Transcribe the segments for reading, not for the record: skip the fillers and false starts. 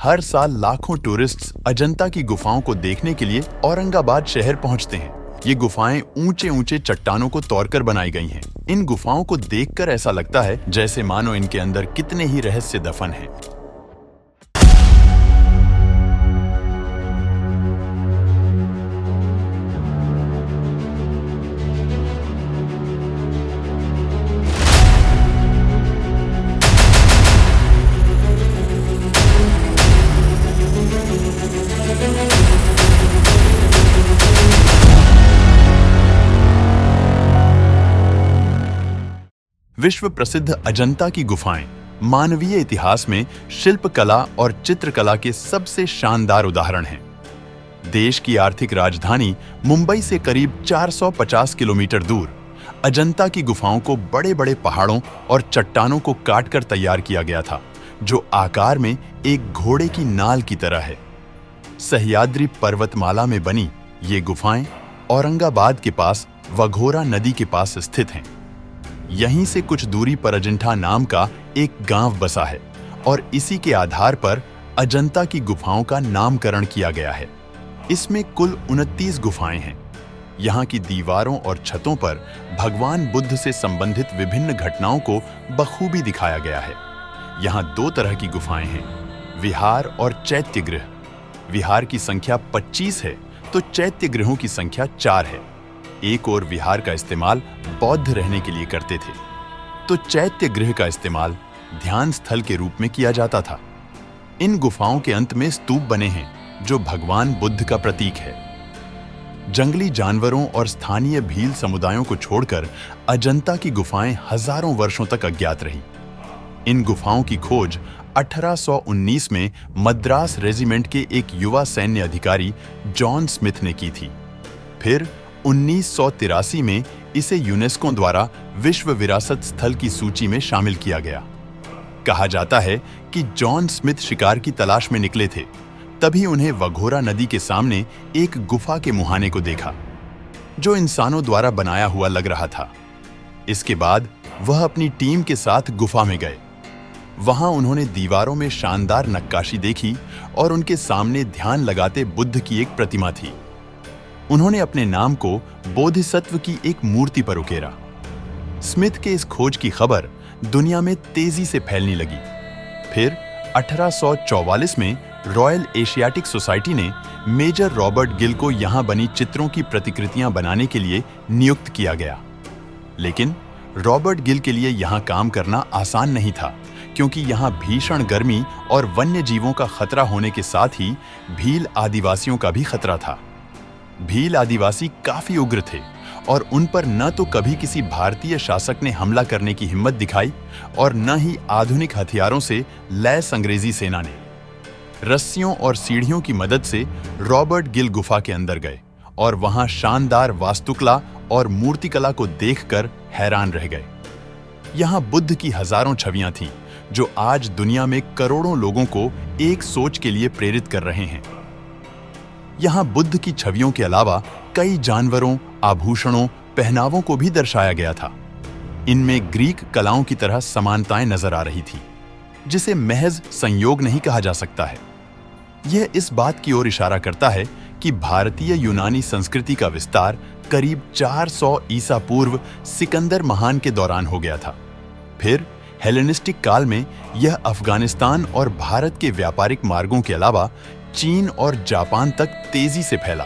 हर साल लाखों टूरिस्ट्स अजंता की गुफाओं को देखने के लिए औरंगाबाद शहर पहुंचते हैं। ये गुफाएं ऊंचे ऊंचे चट्टानों को तोड़कर बनाई गई हैं। इन गुफाओं को देखकर ऐसा लगता है जैसे मानो इनके अंदर कितने ही रहस्य दफन हैं। विश्व प्रसिद्ध अजंता की गुफाएं मानवीय इतिहास में शिल्पकला और चित्रकला के सबसे शानदार उदाहरण हैं। देश की आर्थिक राजधानी मुंबई से करीब 450 किलोमीटर दूर अजंता की गुफाओं को बड़े-बड़े पहाड़ों और चट्टानों को काटकर तैयार किया गया था, जो आकार में एक घोड़े की नाल की तरह है। सह्याद्री पर्वतमाला में बनी ये गुफाएं औरंगाबाद के पास वघोरा नदी के पास स्थित हैं। यहीं से कुछ दूरी पर अजंठा नाम का एक गांव बसा है और इसी के आधार पर अजंता की गुफाओं का नामकरण किया गया है। इसमें कुल 29 गुफाएं हैं। यहाँ की दीवारों और छतों पर भगवान बुद्ध से संबंधित विभिन्न घटनाओं को बखूबी दिखाया गया है। यहाँ 2 तरह की गुफाएं हैं, विहार और चैत्य गृह। विहार की संख्या 25 है तो चैत्य गृहों की संख्या 4 है। एक और विहार का इस्तेमाल बौद्ध रहने के लिए करते थे, तो चैत्य गृह का इस्तेमाल ध्यान स्थल के रूप में किया जाता था। इन गुफाओं के अंत में स्तूप बने हैं जो भगवान बुद्ध का प्रतीक है। जंगली जानवरों और स्थानीय भील समुदायों को छोड़कर अजंता की गुफाएं हजारों वर्षों तक अज्ञात रहीं। इन गुफाओं की खोज 1819 में मद्रास रेजिमेंट के एक युवा सैन्य अधिकारी जॉन स्मिथ ने की थी। फिर 1983 में इसे यूनेस्को द्वारा विश्व विरासत स्थल की सूची में शामिल किया गया। कहा जाता है कि जॉन स्मिथ शिकार की तलाश में निकले थे, तभी उन्हें वघोरा नदी के सामने एक गुफा के मुहाने को देखा, जो इंसानों द्वारा बनाया हुआ लग रहा था। इसके बाद वह अपनी टीम के साथ गुफा में गए। वहां उन्होंने दीवारों में शानदार नक्काशी देखी और उनके सामने ध्यान लगाते बुद्ध की एक प्रतिमा थी। उन्होंने अपने नाम को बोधिसत्व की एक मूर्ति पर उकेरा। स्मिथ के इस खोज की खबर दुनिया में तेजी से फैलने लगी। फिर 1844 में रॉयल एशियाटिक सोसाइटी ने मेजर रॉबर्ट गिल को यहां बनी चित्रों की प्रतिकृतियां बनाने के लिए नियुक्त किया गया। लेकिन रॉबर्ट गिल के लिए यहां काम करना आसान नहीं था, क्योंकि यहां भीषण गर्मी और वन्य जीवों का खतरा होने के साथ ही भील आदिवासियों का भी खतरा था। भील आदिवासी काफी उग्र थे और उन पर न तो कभी किसी भारतीय शासक ने हमला करने की हिम्मत दिखाई और न ही आधुनिक हथियारों से लैस अंग्रेजी सेना ने। रस्सियों और सीढ़ियों की मदद से रॉबर्ट गिल गुफा के अंदर गए और वहां शानदार वास्तुकला और मूर्तिकला को देखकर हैरान रह गए। यहां बुद्ध की हजारों छवियां थीं, जो आज दुनिया में करोड़ों लोगों को एक सोच के लिए प्रेरित कर रहे हैं। यहाँ बुद्ध की छवियों के अलावा कई जानवरों, आभूषणों, पहनावों को भी दर्शाया गया था। इनमें ग्रीक कलाओं की तरह समानताएं नजर आ रही थी, जिसे महज संयोग नहीं कहा जा सकता है। यह इस बात की ओर इशारा करता है कि भारतीय यूनानी संस्कृति का विस्तार करीब 400 ईसा पूर्व सिकंदर महान के दौरान हो गया था। फिर हेलेनिस्टिक काल में यह अफगानिस्तान और भारत के व्यापारिक मार्गों के अलावा चीन और जापान तक तेजी से फैला।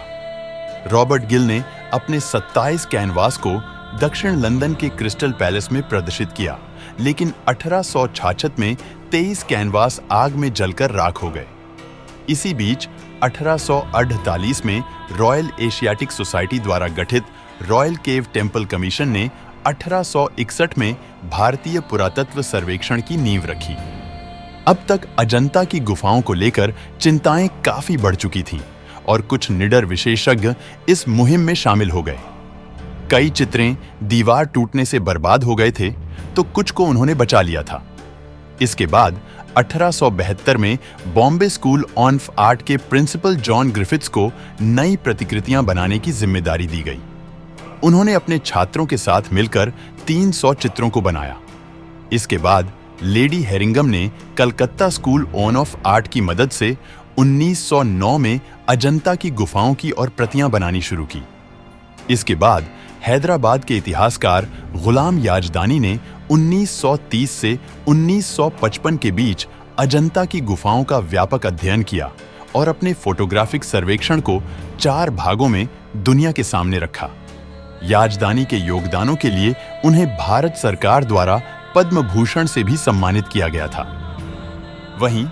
रॉबर्ट गिल ने अपने 27 कैनवास को दक्षिण लंदन के क्रिस्टल पैलेस में प्रदर्शित किया, लेकिन 1866 में 23 कैनवास आग में जलकर राख हो गए। इसी बीच 1848 में रॉयल एशियाटिक सोसाइटी द्वारा गठित रॉयल केव टेम्पल कमीशन ने 1861 में भारतीय पुरातत्व सर्वेक्षण की नींव रखी। अब तक अजंता की गुफाओं को लेकर चिंताएं काफी बढ़ चुकी थीं और कुछ निडर विशेषज्ञ इस मुहिम में शामिल हो गए। कई चित्रें दीवार टूटने से बर्बाद हो गए थे, तो कुछ को उन्होंने बचा लिया था। इसके बाद 1872 में बॉम्बे स्कूल ऑफ आर्ट के प्रिंसिपल जॉन ग्रिफिथ्स को नई प्रतिकृतियां बनाने की जिम्मेदारी दी गई। उन्होंने अपने छात्रों के साथ मिलकर 300 चित्रों को बनाया। इसके बाद लेडी हेरिंगम ने कलकत्ता स्कूल ऑफ आर्ट की मदद से 1909 में अजंता की गुफाओं की और प्रतियां बनानी शुरू की। इसके बाद हैदराबाद के इतिहासकार गुलाम याजदानी ने 1930 से 1955 के बीच अजंता की गुफाओं का व्यापक अध्ययन किया और अपने फोटोग्राफिक सर्वेक्षण को 4 भागों में दुनिया के सामने रखा। याजदानी के योगदानों के लिए उन्हें भारत सरकार द्वारा पद्म भूषण से भी सम्मानित किया गया था। वहीं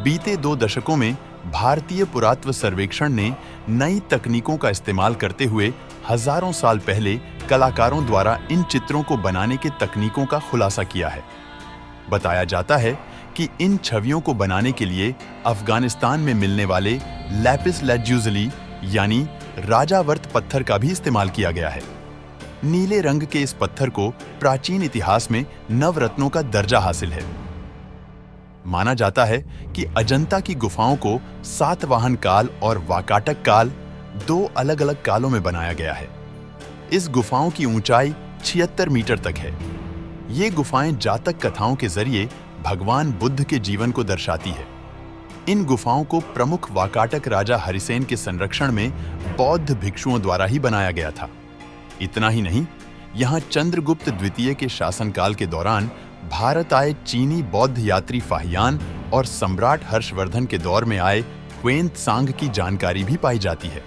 बीते 2 दशकों में भारतीय पुरातत्व सर्वेक्षण ने नई तकनीकों का इस्तेमाल करते हुए हजारों साल पहले कलाकारों द्वारा इन चित्रों को बनाने के तकनीकों का खुलासा किया है। बताया जाता है कि इन छवियों को बनाने के लिए अफगानिस्तान में मिलने वाले लैपिस लैजुजली यानी राजावर्त पत्थर का भी इस्तेमाल किया गया है। नीले रंग के इस पत्थर को प्राचीन इतिहास में नवरत्नों का दर्जा हासिल है। माना जाता है कि अजंता की गुफाओं को सातवाहन काल और वाकाटक काल 2 अलग-अलग कालों में बनाया गया है। इस गुफाओं की ऊंचाई 76 मीटर तक है। ये गुफाएं जातक कथाओं के जरिए भगवान बुद्ध के जीवन को दर्शाती है। इन गुफाओं को प्रमुख वाकाटक राजा हरिसेन के संरक्षण में बौद्ध भिक्षुओं द्वारा ही बनाया गया था। इतना ही नहीं, यहाँ चंद्रगुप्त द्वितीय के शासनकाल के दौरान भारत आए चीनी बौद्ध यात्री फाहियान और सम्राट हर्षवर्धन के दौर में आए ह्वेन-त्सांग की जानकारी भी पाई जाती है।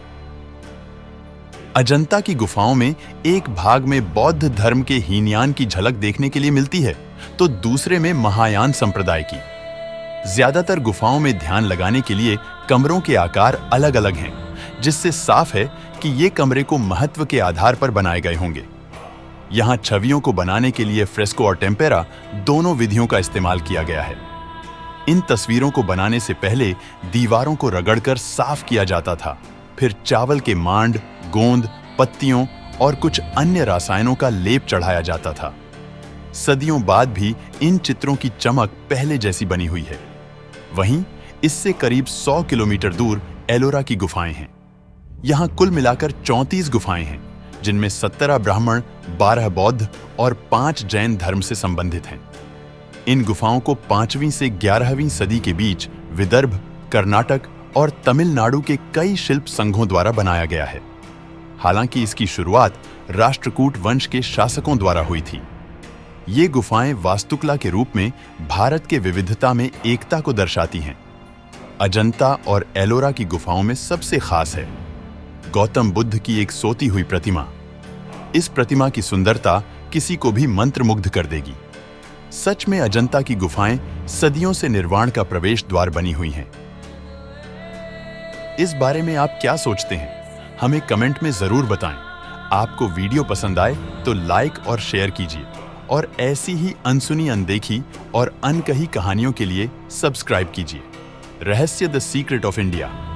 अजंता की गुफाओं में एक भाग में बौद्ध धर्म के हीनयान की झलक देखने के लिए मिलती है, तो दूसरे में महायान संप्रदाय की। ज्यादातर गुफाओं में ध्यान लगाने के लिए कमरों के आकार अलग-अलग हैं, जिससे साफ है कि ये कमरे को महत्व के आधार पर बनाए गए होंगे। यहाँ छवियों को बनाने के लिए फ्रेस्को और टेम्पेरा दोनों विधियों का इस्तेमाल किया गया है। इन तस्वीरों को बनाने से पहले दीवारों को रगड़कर साफ किया जाता था, फिर चावल के मांड, गोंद, पत्तियों और कुछ अन्य रसायनों का लेप चढ़ाया जाता था। सदियों बाद भी इन चित्रों की चमक पहले जैसी बनी हुई है। वहीं इससे करीब 100 किलोमीटर दूर एलोरा की गुफाएं हैं। यहाँ कुल मिलाकर 34 गुफाएं हैं, जिनमें 17 ब्राह्मण, 12 बौद्ध और 5 जैन धर्म से संबंधित हैं। इन गुफाओं को 5वीं से 11वीं सदी के बीच विदर्भ, कर्नाटक और तमिलनाडु के कई शिल्प संघों द्वारा बनाया गया है। हालांकि इसकी शुरुआत राष्ट्रकूट वंश के शासकों द्वारा हुई थी। ये गुफाएं वास्तुकला के रूप में भारत के विविधता में एकता को दर्शाती हैं। अजंता और एलोरा की गुफाओं में सबसे खास है गौतम बुद्ध की एक सोती हुई प्रतिमा। इस प्रतिमा की सुंदरता किसी को भी मंत्रमुग्ध कर देगी। सच में अजंता की गुफाएं सदियों से निर्वाण का प्रवेश द्वार बनी हुई हैं। इस बारे में आप क्या सोचते हैं? हमें कमेंट में जरूर बताएं। आपको वीडियो पसंद आए तो लाइक और शेयर कीजिए और ऐसी ही अनसुनी, अनदेखी और अनकही कहानियों के लिए सब्सक्राइब कीजिए। रहस्य द सीक्रेट ऑफ इंडिया।